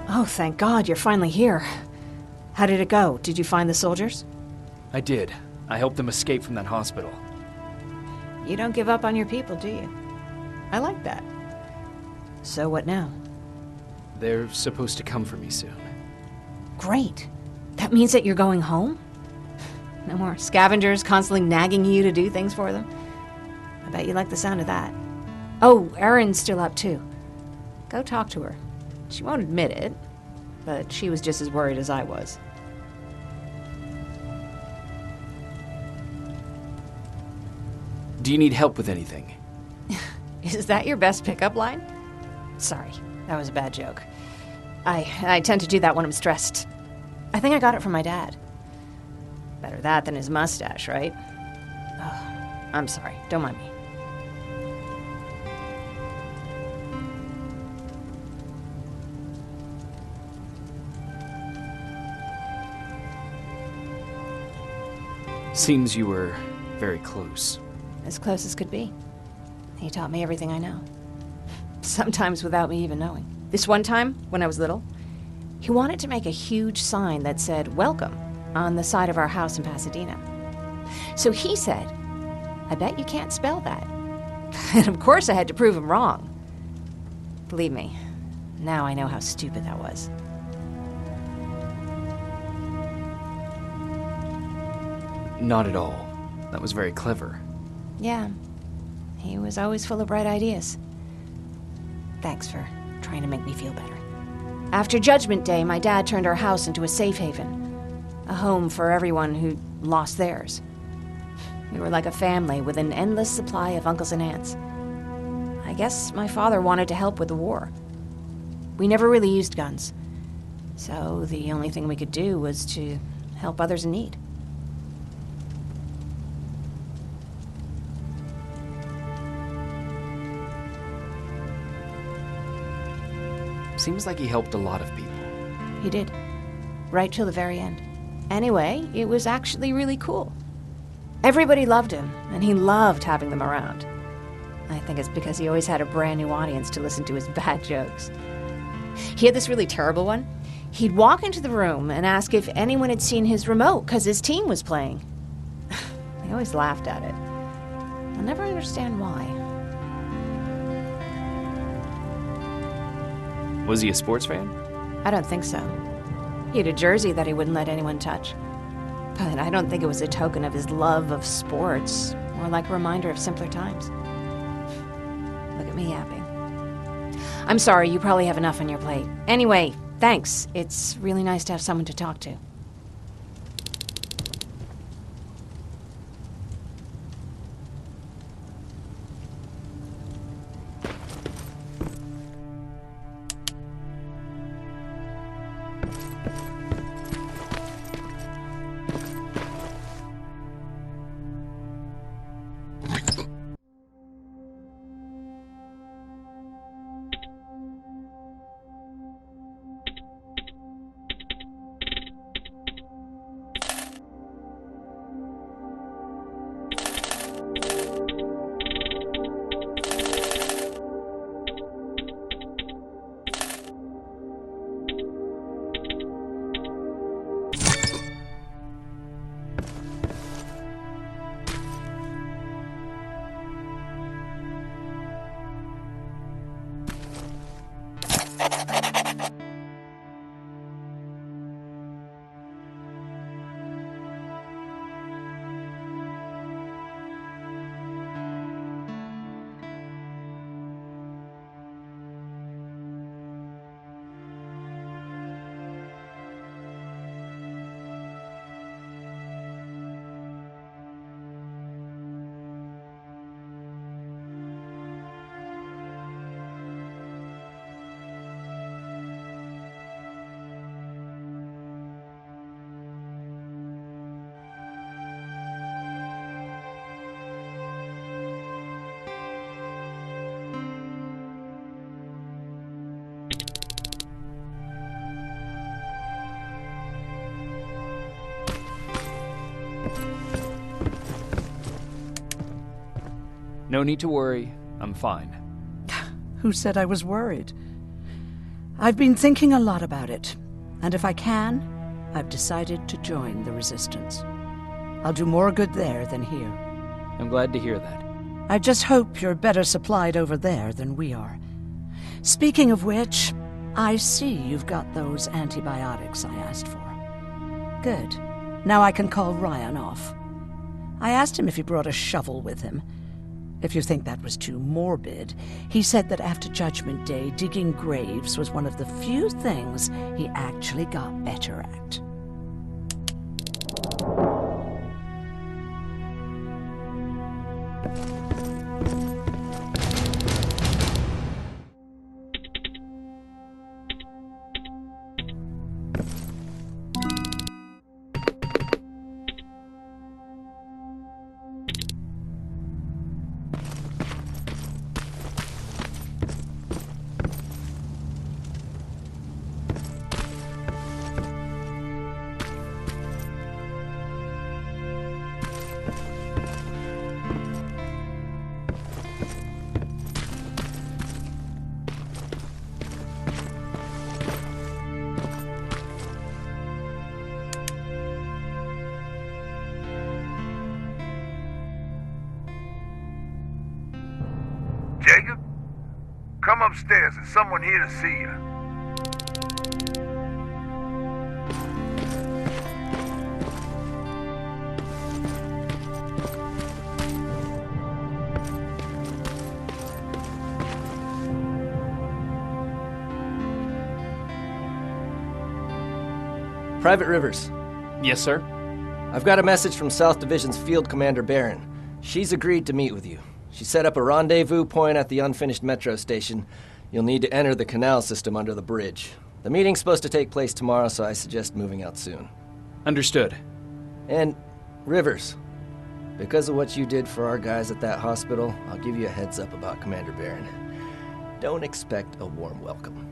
Oh, thank God, you're finally here. How did it go? Did you find the soldiers? I did. I helped them escape from that hospital. You don't give up on your people, do you? I like that. So what now? They're supposed to come for me soon. Great. That means that you're going home? No more scavengers constantly nagging you to do things for them? I bet you like the sound of that. Oh, Erin's still up too. Go talk to her. She won't admit it, but she was just as worried as I was. Do you need help with anything? Is that your best pickup line? Sorry, that was a bad joke. I tend to do that when I'm stressed. I think I got it from my dad. Better that than his mustache, right? Oh, I'm sorry, don't mind me. Seems you were very close. As close as could be. He taught me everything I know. Sometimes without me even knowing. This one time, when I was little, he wanted to make a huge sign that said, "Welcome," on the side of our house in Pasadena. So he said, "I bet you can't spell that." And of course I had to prove him wrong. Believe me, now I know how stupid that was. Not at all. That was very clever. Yeah, he was always full of bright ideas. Thanks for trying to make me feel better. After Judgment Day, my dad turned our house into a safe haven. A home for everyone who lost theirs. We were like a family with an endless supply of uncles and aunts. I guess my father wanted to help with the war. We never really used guns. So the only thing we could do was to help others in need. Seems like he helped a lot of people. He did. Right till the very end. Anyway, it was actually really cool. Everybody loved him, and he loved having them around. I think it's because he always had a brand new audience to listen to his bad jokes. He had this really terrible one. He'd walk into the room and ask if anyone had seen his remote because his team was playing. I always laughed at it. I'll never understand why. Was he a sports fan? I don't think so. He had a jersey that he wouldn't let anyone touch. But I don't think it was a token of his love of sports, more like a reminder of simpler times. Look at me yapping. I'm sorry, you probably have enough on your plate. Anyway, thanks. It's really nice to have someone to talk to. No need to worry. I'm fine. Who said I was worried? I've been thinking a lot about it, and if I can, I've decided to join the Resistance. I'll do more good there than here. I'm glad to hear that. I just hope you're better supplied over there than we are. Speaking of which, I see you've got those antibiotics I asked for. Good. Now I can call Ryan off. I asked him if he brought a shovel with him. If you think that was too morbid, he said that after Judgment Day, digging graves was one of the few things he actually got better at. Jacob? Come upstairs. There's someone here to see you. Private Rivers. Yes, sir? I've got a message from South Division's Field Commander Barron. She's agreed to meet with you. She set up a rendezvous point at the unfinished metro station. You'll need to enter the canal system under the bridge. The meeting's supposed to take place tomorrow, so I suggest moving out soon. Understood. And, Rivers, because of what you did for our guys at that hospital, I'll give you a heads up about Commander Barron. Don't expect a warm welcome.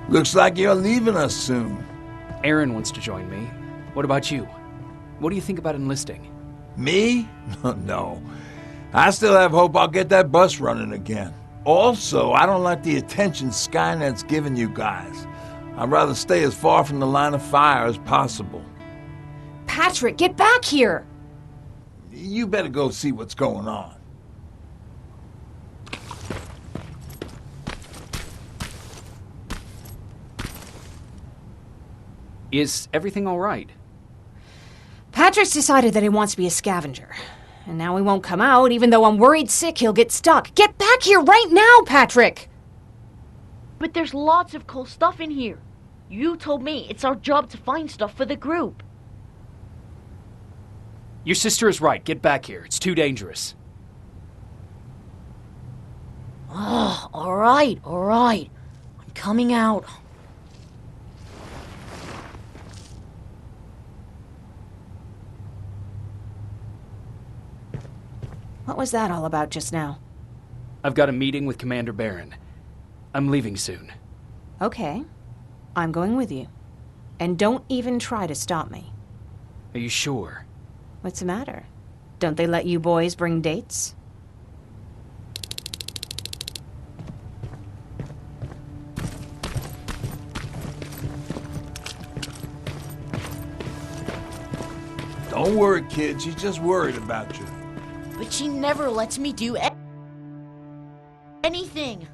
Looks like you're leaving us soon. Aaron wants to join me. What about you? What do you think about enlisting? Me? No. I still have hope I'll get that bus running again. Also, I don't like the attention Skynet's giving you guys. I'd rather stay as far from the line of fire as possible. Patrick, get back here! You better go see what's going on. Is everything all right? Patrick's decided that he wants to be a scavenger. And now he won't come out, even though I'm worried sick he'll get stuck. Get back here right now, Patrick! But there's lots of cool stuff in here. You told me it's our job to find stuff for the group. Your sister is right. Get back here. It's too dangerous. Oh, all right. I'm coming out. What was that all about just now? I've got a meeting with Commander Barron. I'm leaving soon. Okay. I'm going with you. And don't even try to stop me. Are you sure? What's the matter? Don't they let you boys bring dates? Don't worry, kid. She's just worried about you. But she never lets me do anything.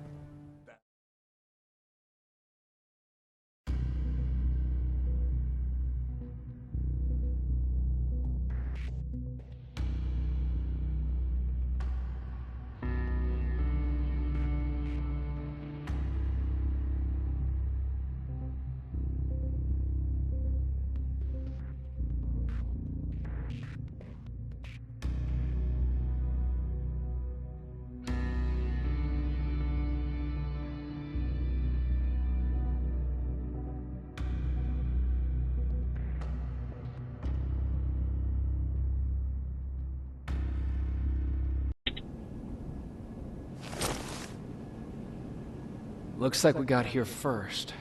Looks like we got here first.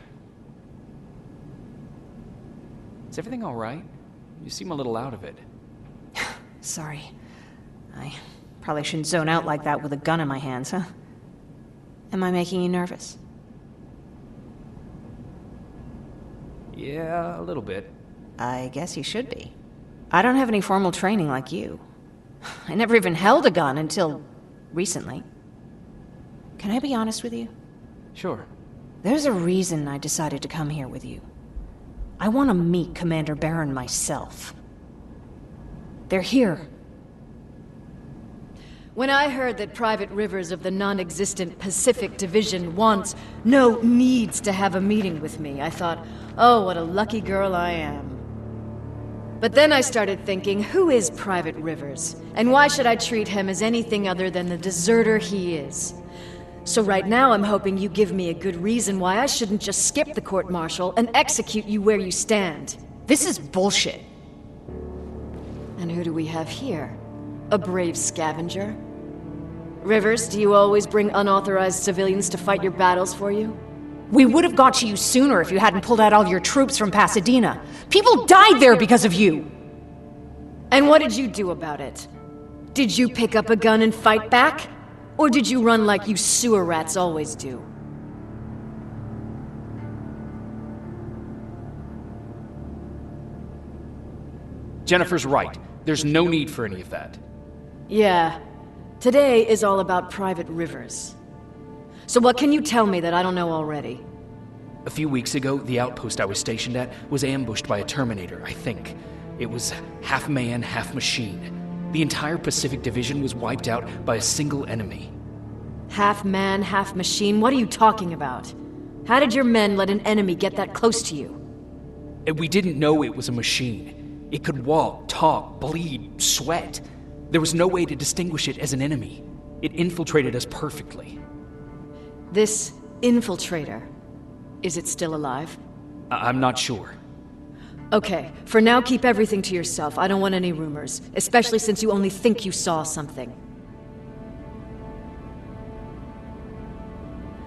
Is everything all right? You seem a little out of it. Sorry. I Probably shouldn't zone out like that with a gun in my hands, huh? Am I making you nervous? Yeah, a little bit. I guess you should be. I don't have any formal training like you. I never even held a gun until recently. Can I be honest with you? Sure. There's a reason I decided to come here with you. I want to meet Commander Barron myself. They're here. When I heard that Private Rivers of the non-existent Pacific Division needs to have a meeting with me, I thought, oh, what a lucky girl I am. But then I started thinking, who is Private Rivers? And why should I treat him as anything other than the deserter he is? So right now I'm hoping you give me a good reason why I shouldn't just skip the court-martial and execute you where you stand. This is bullshit. And who do we have here? A brave scavenger? Rivers, do you always bring unauthorized civilians to fight your battles for you? We would have got to you sooner if you hadn't pulled out all your troops from Pasadena. People died there because of you! And what did you do about it? Did you pick up a gun and fight back? Or did you run like you sewer rats always do? Jennifer's right. There's no need for any of that. Yeah. Today is all about Private Rivers. So what can you tell me that I don't know already? A few weeks ago, the outpost I was stationed at was ambushed by a Terminator, I think. It was half man, half machine. The entire Pacific Division was wiped out by a single enemy. Half man, half machine? What are you talking about? How did your men let an enemy get that close to you? And we didn't know it was a machine. It could walk, talk, bleed, sweat. There was no way to distinguish it as an enemy. It infiltrated us perfectly. This infiltrator, is it still alive? I'm not sure. Okay, for now keep everything to yourself. I don't want any rumors, especially since you only think you saw something.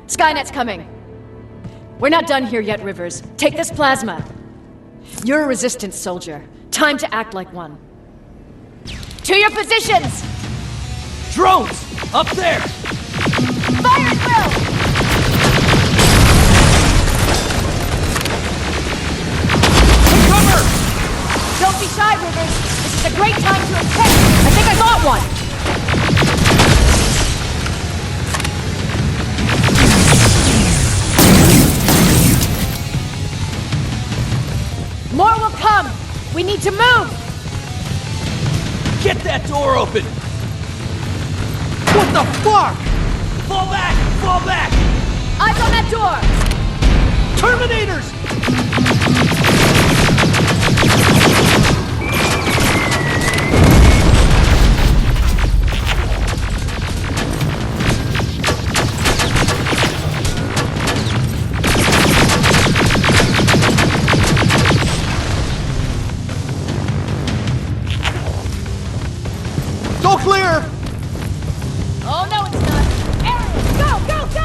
Skynet's coming! We're not done here yet, Rivers. Take this plasma. You're a resistance soldier. Time to act like one. To your positions! Drones! Up there! Fire at will! Cover! Don't be shy, Rivers. This is a great time to attack. I think I got one. More will come. We need to move. Get that door open! What the fuck? Fall back! Fall back! Eyes on that door. Terminators! Go clear! Oh, no, it's not. Aaron, go, go, go!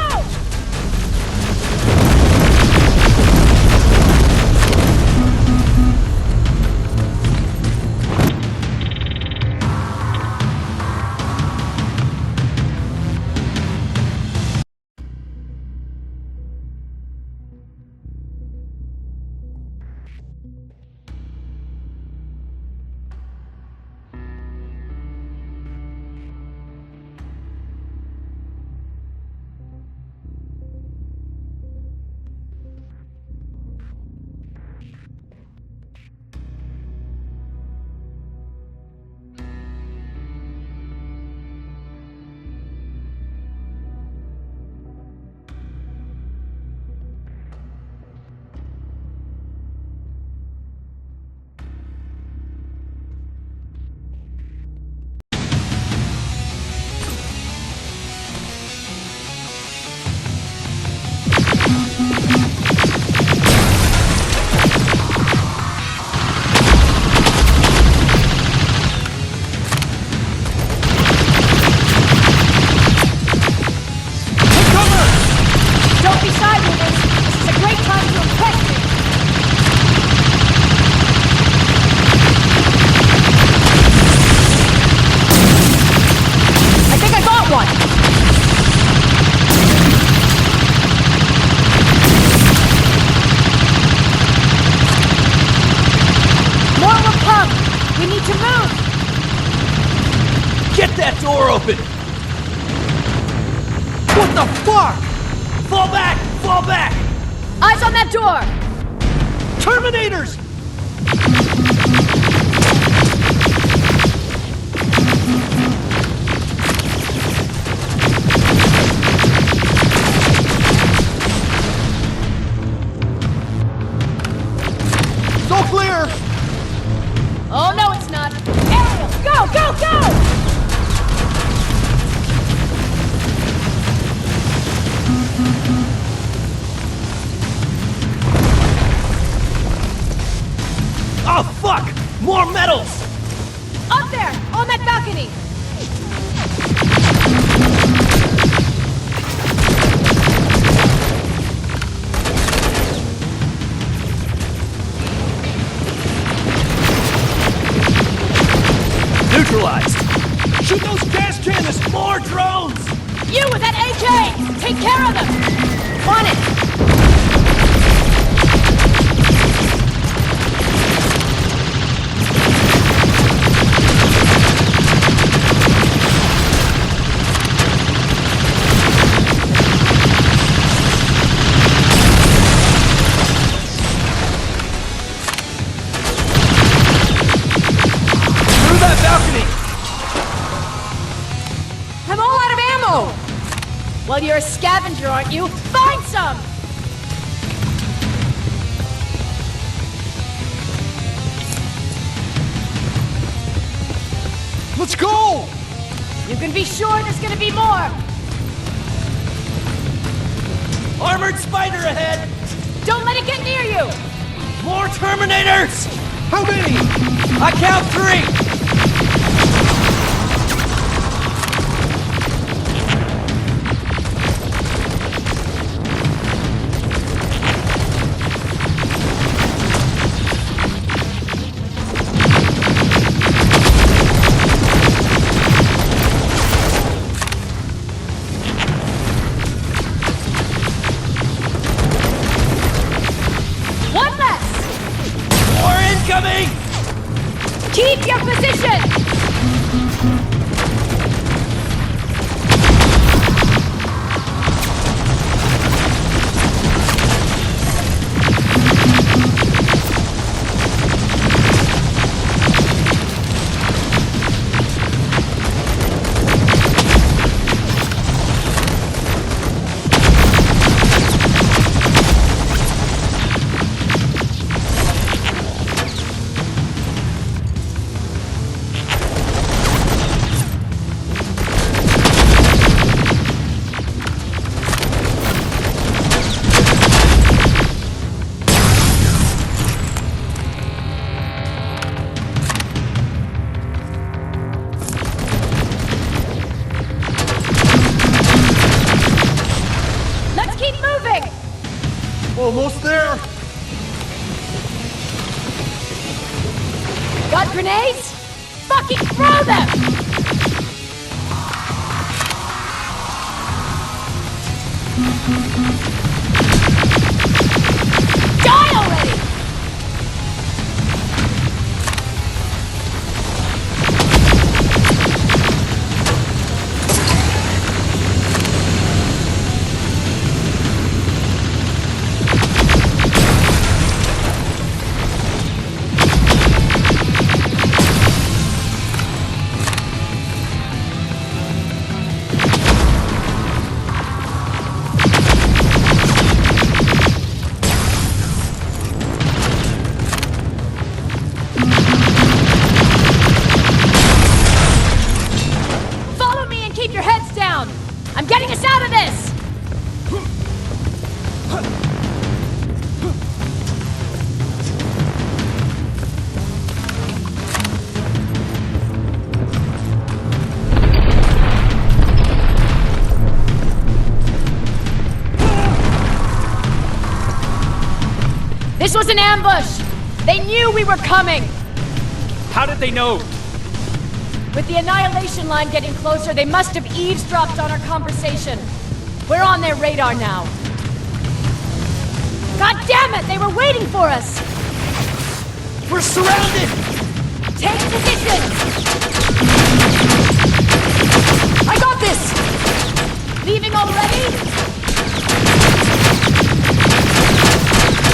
that door open! What the fuck? Fall back! Fall back! Eyes on that door! Terminators! All clear! Oh, no, it's not. Ariel, go, go, go! Oh, fuck! More metals! Up there, on that balcony! Neutralized! Shoot those gas cannons! More drones! You with that AK! Take care of them! On it! Through that balcony! I'm all out of ammo! Well, you're a scavenger, aren't you? Find some! Let's go! You can be sure there's gonna be more! Armored spider ahead! Don't let it get near you! More Terminators! How many? I count 3! One less! More incoming! Keep your position! Let's keep moving! Almost there! Got grenades? Fucking throw them! Die already! Follow me and keep your heads down! I'm getting us out of this! This was an ambush! They knew we were coming! How did they know? With the Annihilation line getting closer, they must have eavesdropped on our conversation. We're on their radar now. God damn it! They were waiting for us! We're surrounded! Take position! this! Leaving already?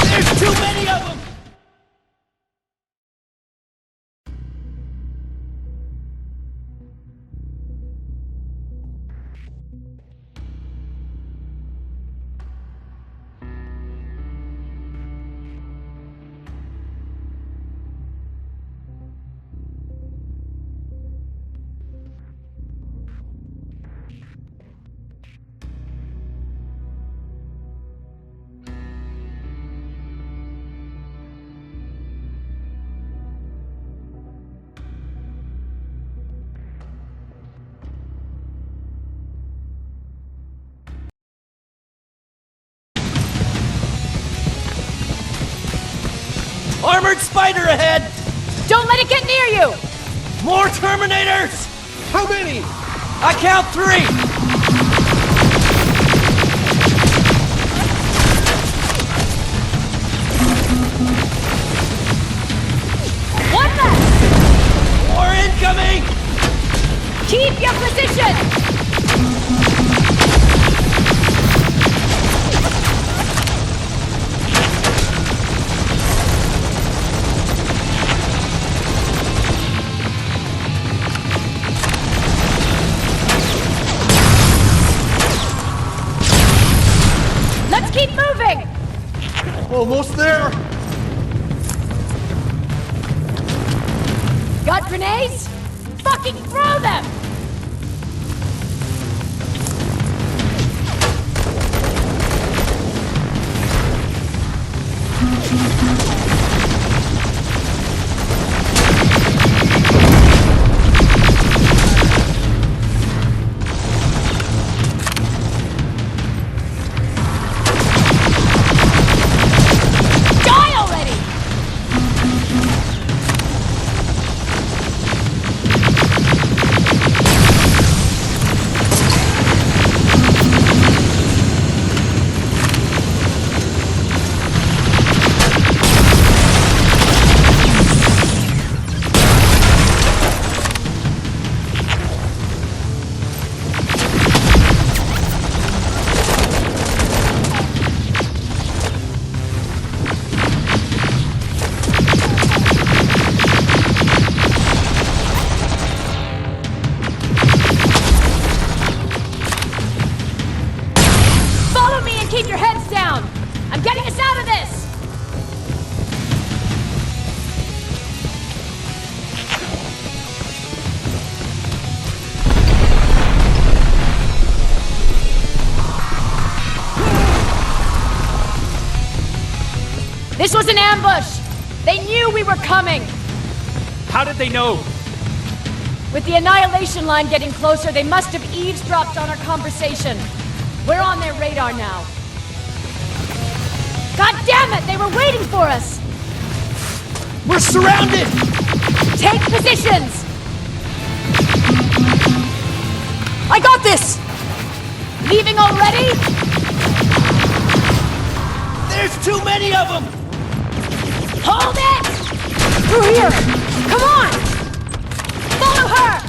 There's too many of them! Armored spider ahead! Don't let it get near you! More Terminators! How many? I count 3! One left! More incoming! Keep your position! Let's keep moving! Almost there. Got grenades? Fucking throw them! Die already! Follow me and keep your heads down! I'm getting us out of this! This was an ambush! They knew we were coming! How did they know? With the annihilation line getting closer, they must have eavesdropped on our conversation. We're on their radar now. God damn it! They were waiting for us! We're surrounded! Take positions! I got this! Leaving already? There's too many of them! Hold it! Through here! Come on! Follow her!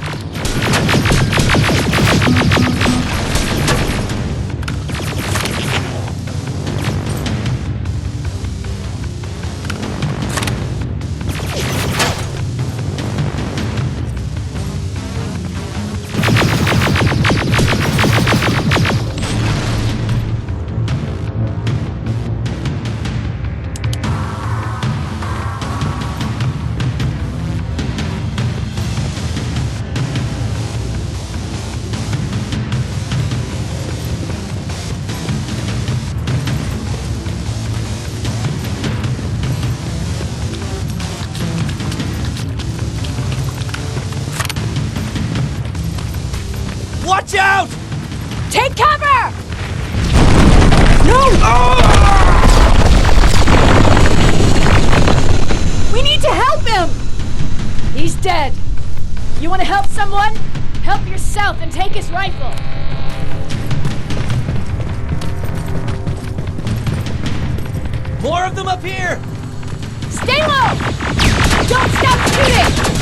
Watch out! Take cover! No! We need to help him! He's dead. You want to help someone? Help yourself and take his rifle. More of them up here! Stay low! Don't stop shooting!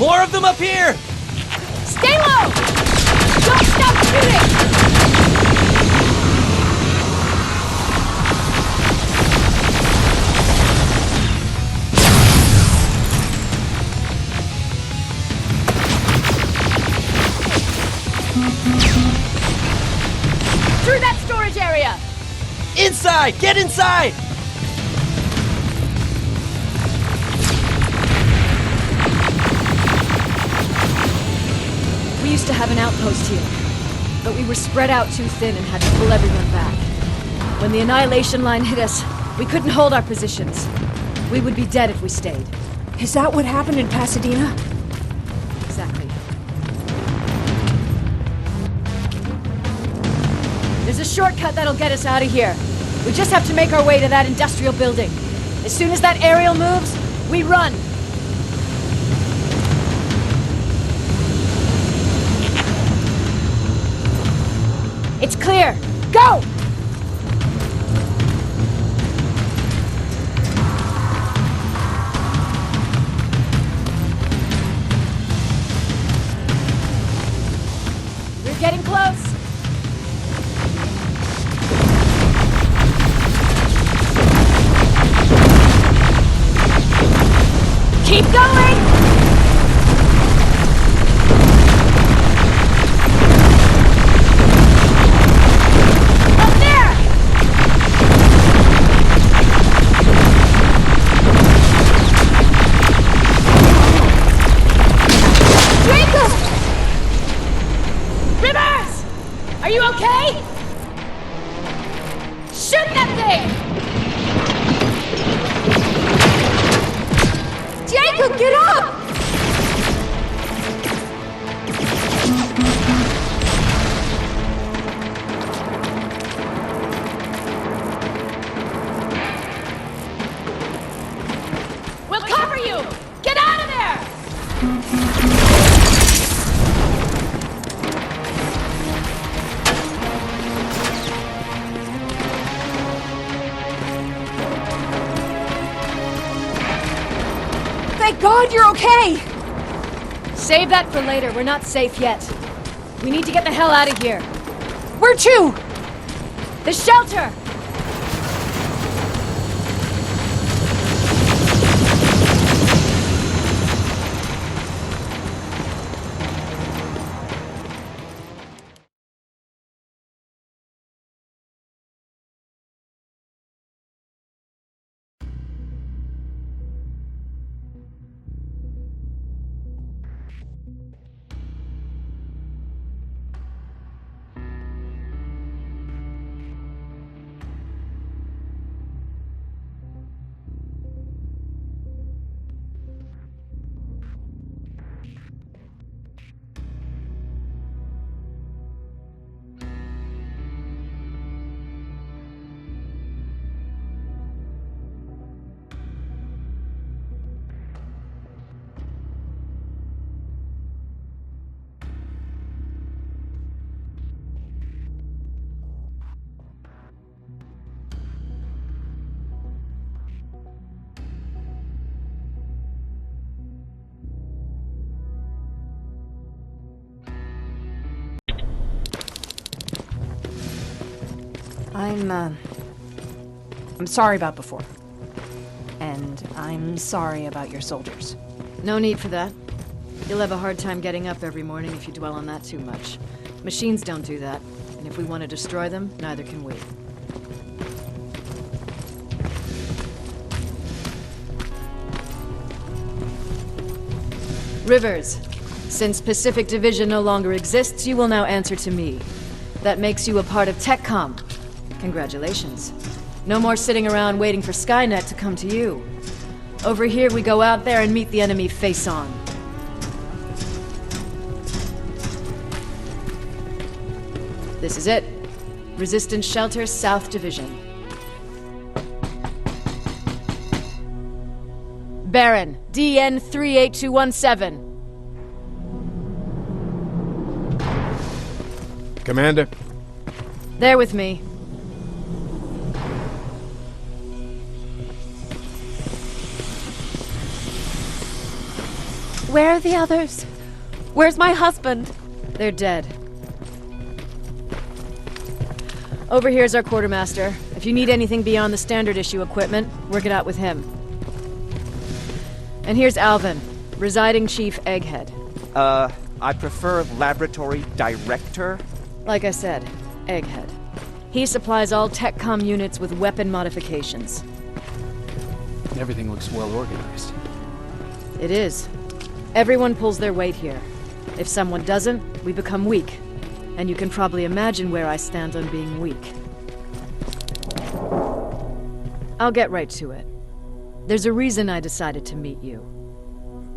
More of them up here! Stay low! Don't stop shooting! Through that storage area! Inside! Get inside! We used to have an outpost here, but we were spread out too thin and had to pull everyone back. When the annihilation line hit us, we couldn't hold our positions. We would be dead if we stayed. Is that what happened in Pasadena? Exactly. There's a shortcut that'll get us out of here. We just have to make our way to that industrial building. As soon as that aerial moves, we run. It's clear. Go! We're getting close. Keep going! Are you okay? Shoot that thing! Jacob, get up! We'll cover you! Get out of there! Thank God you're okay! Save that for later. We're not safe yet. We need to get the hell out of here. Where to? The shelter! I'm sorry about before. And I'm sorry about your soldiers. No need for that. You'll have a hard time getting up every morning if you dwell on that too much. Machines don't do that, and if we want to destroy them, neither can we. Rivers, since Pacific Division no longer exists, you will now answer to me. That makes you a part of TechCom. Congratulations. No more sitting around waiting for Skynet to come to you. Over here, we go out there and meet the enemy face on. This is it. Resistance Shelter, South Division. Baron, DN 38217. Commander? They're with me. Where are the others? Where's my husband? They're dead. Over here's our quartermaster. If you need anything beyond the standard issue equipment, work it out with him. And here's Alvin, residing chief Egghead. I prefer laboratory director. Like I said, Egghead. He supplies all TechCom units with weapon modifications. Everything looks well organized. It is. Everyone pulls their weight here. If someone doesn't, we become weak. And you can probably imagine where I stand on being weak. I'll get right to it. There's a reason I decided to meet you.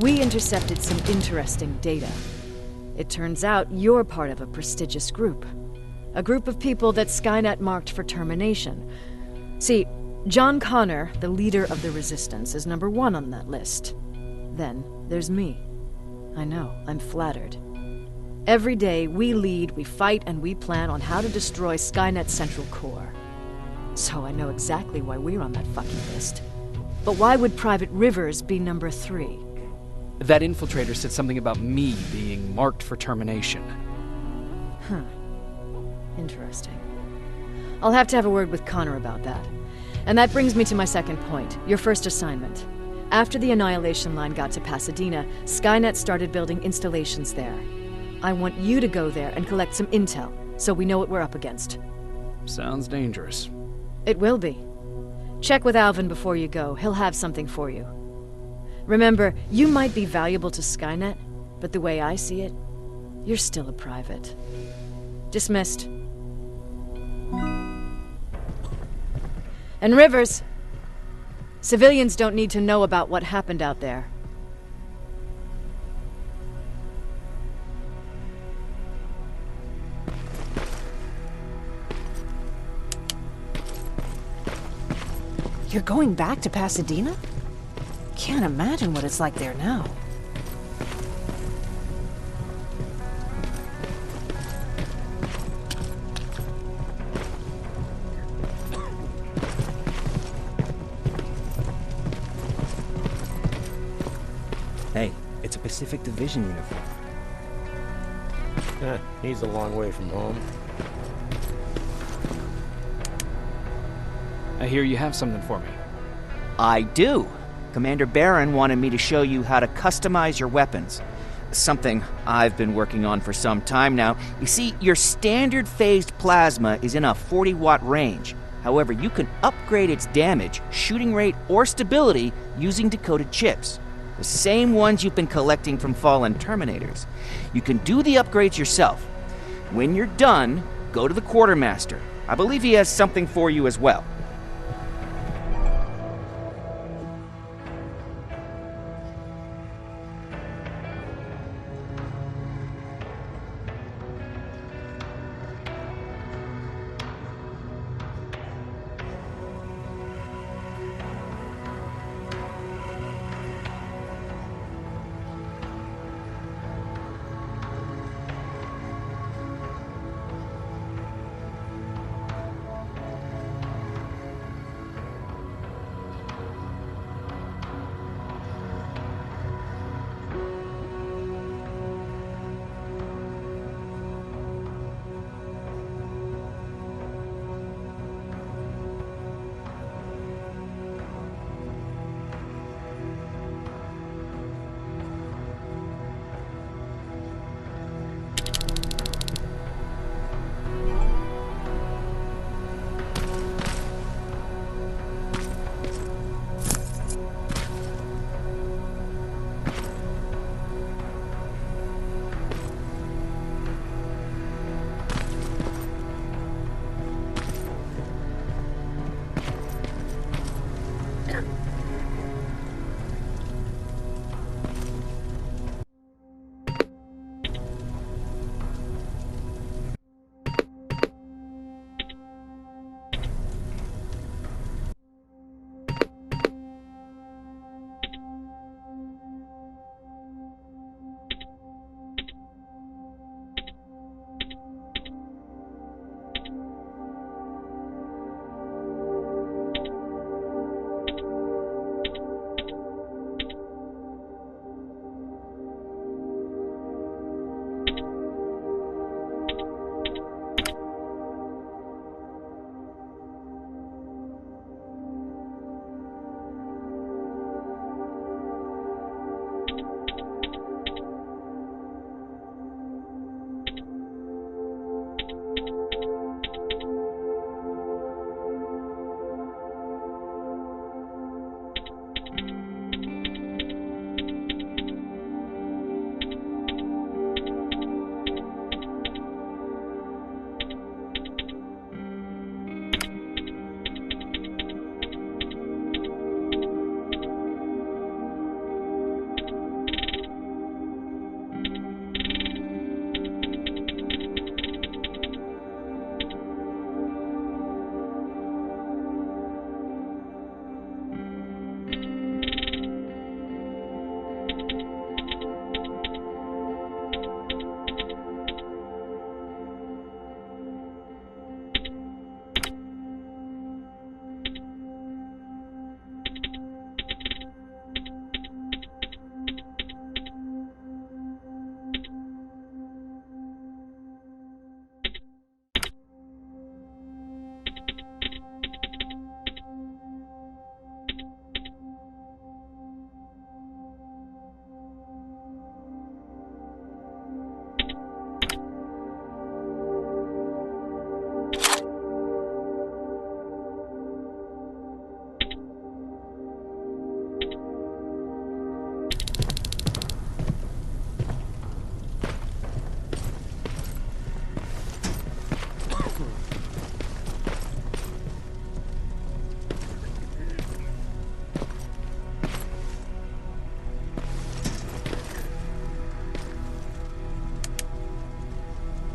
We intercepted some interesting data. It turns out you're part of a prestigious group. A group of people that Skynet marked for termination. See, John Connor, the leader of the Resistance, is number 1 on that list. Then there's me. I know, I'm flattered. Every day, we lead, we fight, and we plan on how to destroy Skynet's central core. So I know exactly why we're on that fucking list. But why would Private Rivers be number 3? That infiltrator said something about me being marked for termination. Huh. Interesting. I'll have to have a word with Connor about that. And that brings me to my second point, your first assignment. After the Annihilation Line got to Pasadena, Skynet started building installations there. I want you to go there and collect some intel, so we know what we're up against. Sounds dangerous. It will be. Check with Alvin before you go. He'll have something for you. Remember, you might be valuable to Skynet, but the way I see it, you're still a private. Dismissed. And Rivers, civilians don't need to know about what happened out there. You're going back to Pasadena? Can't imagine what it's like there now. Hey, it's a Pacific Division uniform. He's a long way from home. I hear you have something for me. I do. Commander Barron wanted me to show you how to customize your weapons. Something I've been working on for some time now. You see, your standard phased plasma is in a 40-watt range. However, you can upgrade its damage, shooting rate, or stability using decoded chips. The same ones you've been collecting from fallen Terminators. You can do the upgrades yourself. When you're done, go to the Quartermaster. I believe he has something for you as well.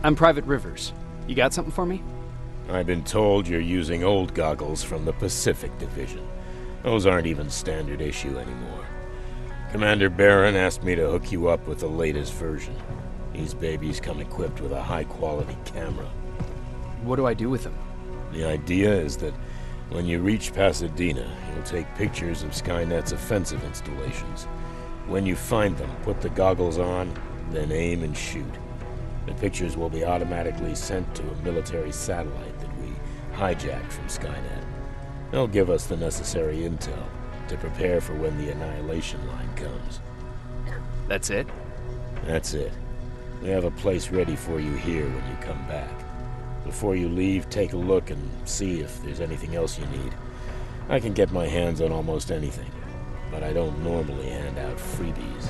I'm Private Rivers. You got something for me? I've been told you're using old goggles from the Pacific Division. Those aren't even standard issue anymore. Commander Barron asked me to hook you up with the latest version. These babies come equipped with a high-quality camera. What do I do with them? The idea is that when you reach Pasadena, you'll take pictures of Skynet's offensive installations. When you find them, put the goggles on, then aim and shoot. The pictures will be automatically sent to a military satellite that we hijacked from Skynet. They'll give us the necessary intel to prepare for when the annihilation line comes. That's it? That's it. We have a place ready for you here when you come back. Before you leave, take a look and see if there's anything else you need. I can get my hands on almost anything, but I don't normally hand out freebies.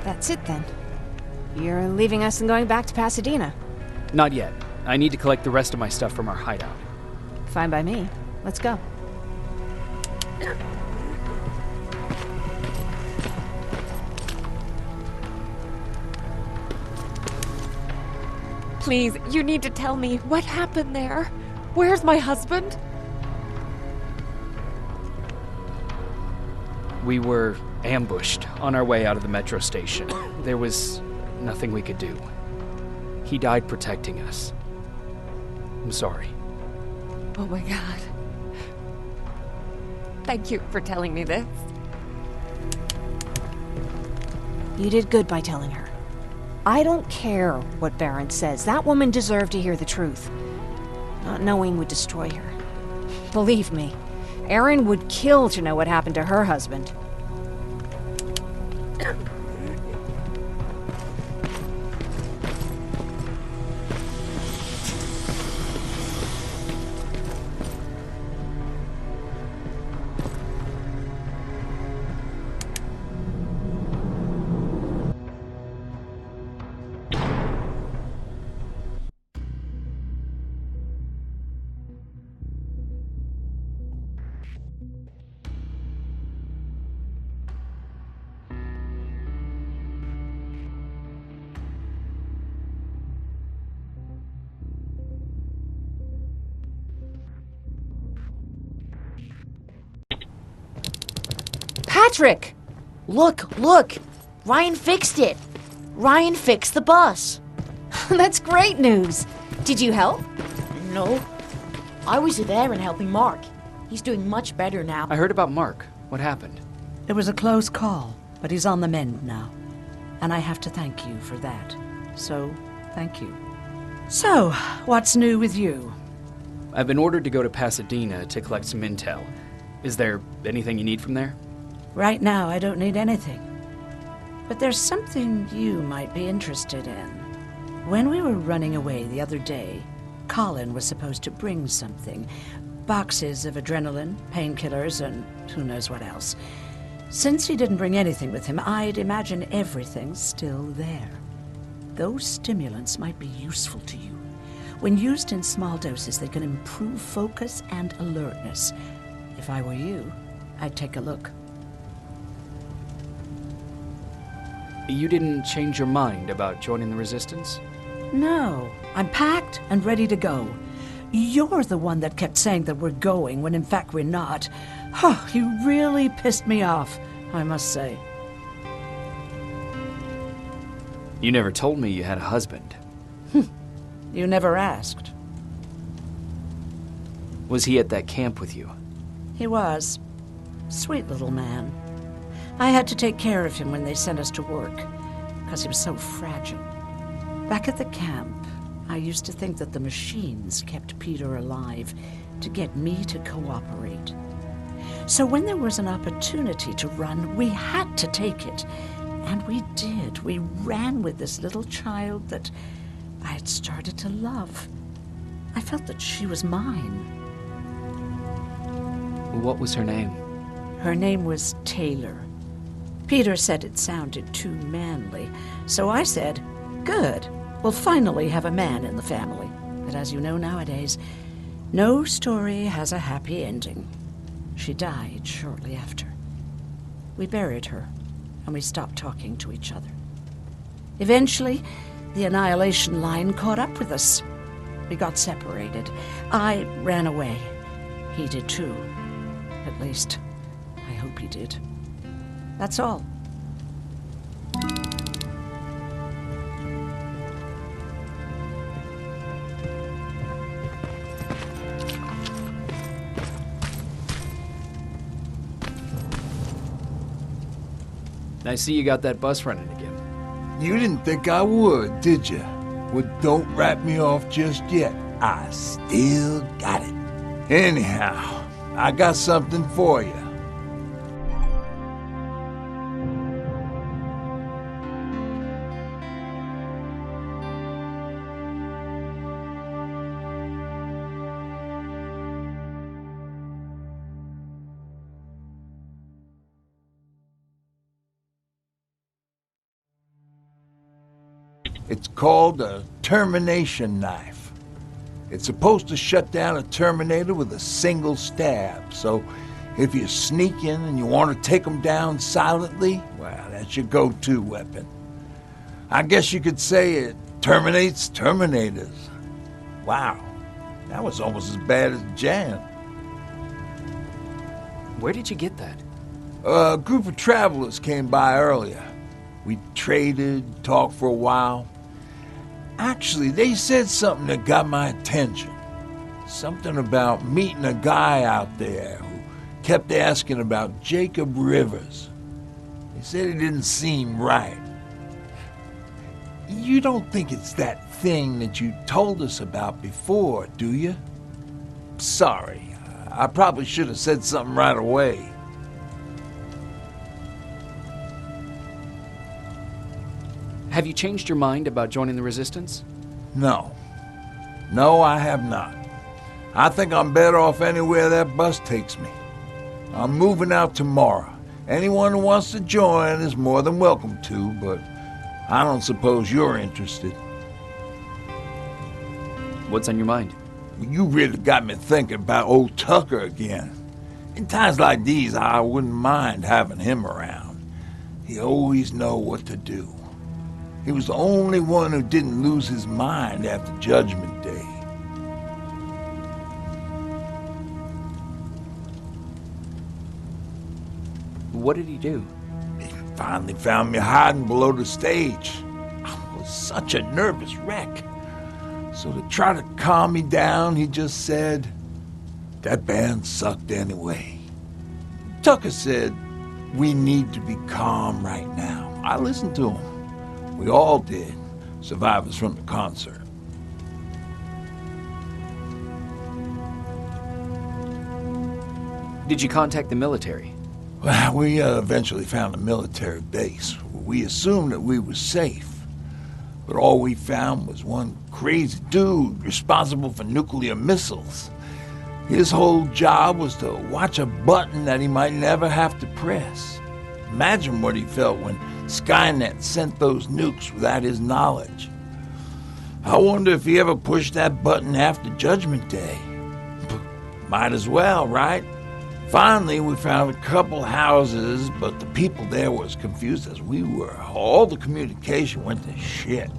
That's it then. You're leaving us and going back to Pasadena. Not yet. I need to collect the rest of my stuff from our hideout. Fine by me. Let's go. Please, you need to tell me what happened there. Where's my husband? We were ambushed on our way out of the metro station. There was nothing we could do. He died protecting us. I'm sorry. Oh my God. Thank you for telling me this. You did good by telling her. I don't care what Barron says. That woman deserved to hear the truth. Not knowing would destroy her. Believe me, Erin would kill to know what happened to her husband. Patrick! Look! Ryan fixed it. Ryan fixed the bus. That's great news. Did you help? No. I was there and helping Mark. He's doing much better now. I heard about Mark. What happened? It was a close call, but he's on the mend now. And I have to thank you for that. So, thank you. So, what's new with you? I've been ordered to go to Pasadena to collect some intel. Is there anything you need from there? Right now, I don't need anything. But there's something you might be interested in. When we were running away the other day, Colin was supposed to bring something. Boxes of adrenaline, painkillers, and who knows what else. Since he didn't bring anything with him, I'd imagine everything's still there. Those stimulants might be useful to you. When used in small doses, they can improve focus and alertness. If I were you, I'd take a look. You didn't change your mind about joining the Resistance? No, I'm packed and ready to go. You're the one that kept saying that we're going when in fact we're not. Oh, you really pissed me off, I must say. You never told me you had a husband. You never asked. Was he at that camp with you? He was. Sweet little man. I had to take care of him when they sent us to work, because he was so fragile. Back at the camp, I used to think that the machines kept Peter alive to get me to cooperate. So when there was an opportunity to run, we had to take it. And we did. We ran with this little child that I had started to love. I felt that she was mine. What was her name? Her name was Taylor. Peter said it sounded too manly, so I said, good, we'll finally have a man in the family. But as you know nowadays, no story has a happy ending. She died shortly after. We buried her, and we stopped talking to each other. Eventually, the Annihilation Line caught up with us. We got separated. I ran away. He did too. At least, I hope he did. That's all. I see you got that bus running again. You didn't think I would, did you? Well, don't wrap me off just yet. I still got it. Anyhow, I got something for you. It's called a termination knife. It's supposed to shut down a Terminator with a single stab, so if you're sneaking and you want to take them down silently, well, that's your go-to weapon. I guess you could say it terminates Terminators. Wow, that was almost as bad as Jan. Where did you get that? A group of travelers came by earlier. We traded, talked for a while. Actually, they said something that got my attention. Something about meeting a guy out there who kept asking about Jacob Rivers. They said it didn't seem right. You don't think it's that thing that you told us about before, do you? Sorry, I probably should have said something right away. Have you changed your mind about joining the Resistance? No. No, I have not. I think I'm better off anywhere that bus takes me. I'm moving out tomorrow. Anyone who wants to join is more than welcome to, but I don't suppose you're interested. What's on your mind? You really got me thinking about old Tucker again. In times like these, I wouldn't mind having him around. He always know what to do. He was the only one who didn't lose his mind after Judgment Day. What did he do? He finally found me hiding below the stage. I was such a nervous wreck. So to try to calm me down, he just said, "That band sucked anyway." Tucker said, "We need to be calm right now." I listened to him. We all did, survivors from the concert. Did you contact the military? Well, we eventually found a military base. We assumed that we were safe. But all we found was one crazy dude responsible for nuclear missiles. His whole job was to watch a button that he might never have to press. Imagine what he felt when Skynet sent those nukes without his knowledge. I wonder if he ever pushed that button after Judgment Day. Might as well, right? Finally, we found a couple houses, but the people there were as confused as we were. All the communication went to shit.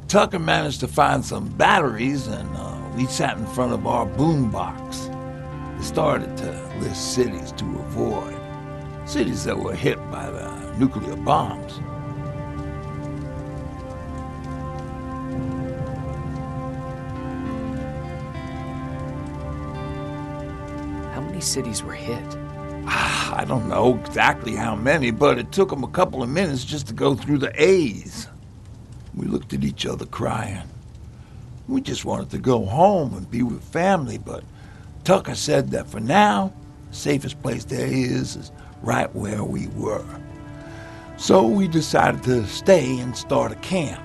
Tucker managed to find some batteries, and we sat in front of our boombox. It started to list cities to avoid. Cities that were hit by the nuclear bombs. How many cities were hit? I don't know exactly how many, but it took them a couple of minutes just to go through the A's. We looked at each other crying. We just wanted to go home and be with family, but Tucker said that for now, the safest place there is right where we were. So we decided to stay and start a camp.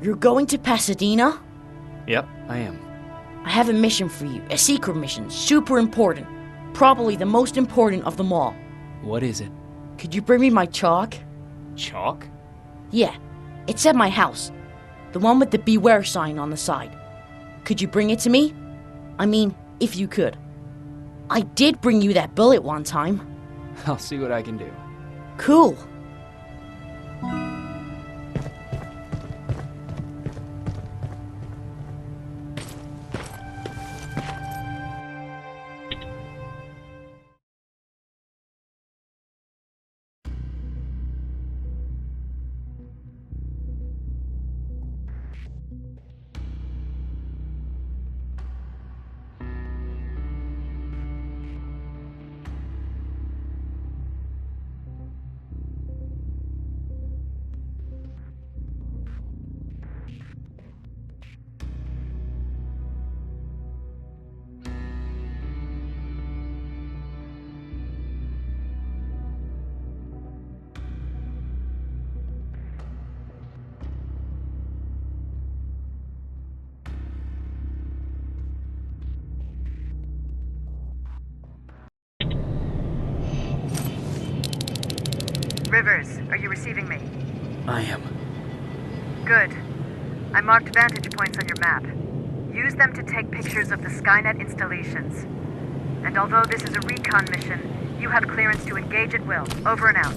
You're going to Pasadena? Yep, I am. I have a mission for you. A secret mission. Super important. Probably the most important of them all. What is it? Could you bring me my chalk? Chalk? Yeah. It's at my house. The one with the beware sign on the side. Could you bring it to me? I mean, if you could. I did bring you that bullet one time. I'll see what I can do. Cool. Rivers, are you receiving me? I am. Good. I marked vantage points on your map. Use them to take pictures of the Skynet installations. And although this is a recon mission, you have clearance to engage at will. Over and out.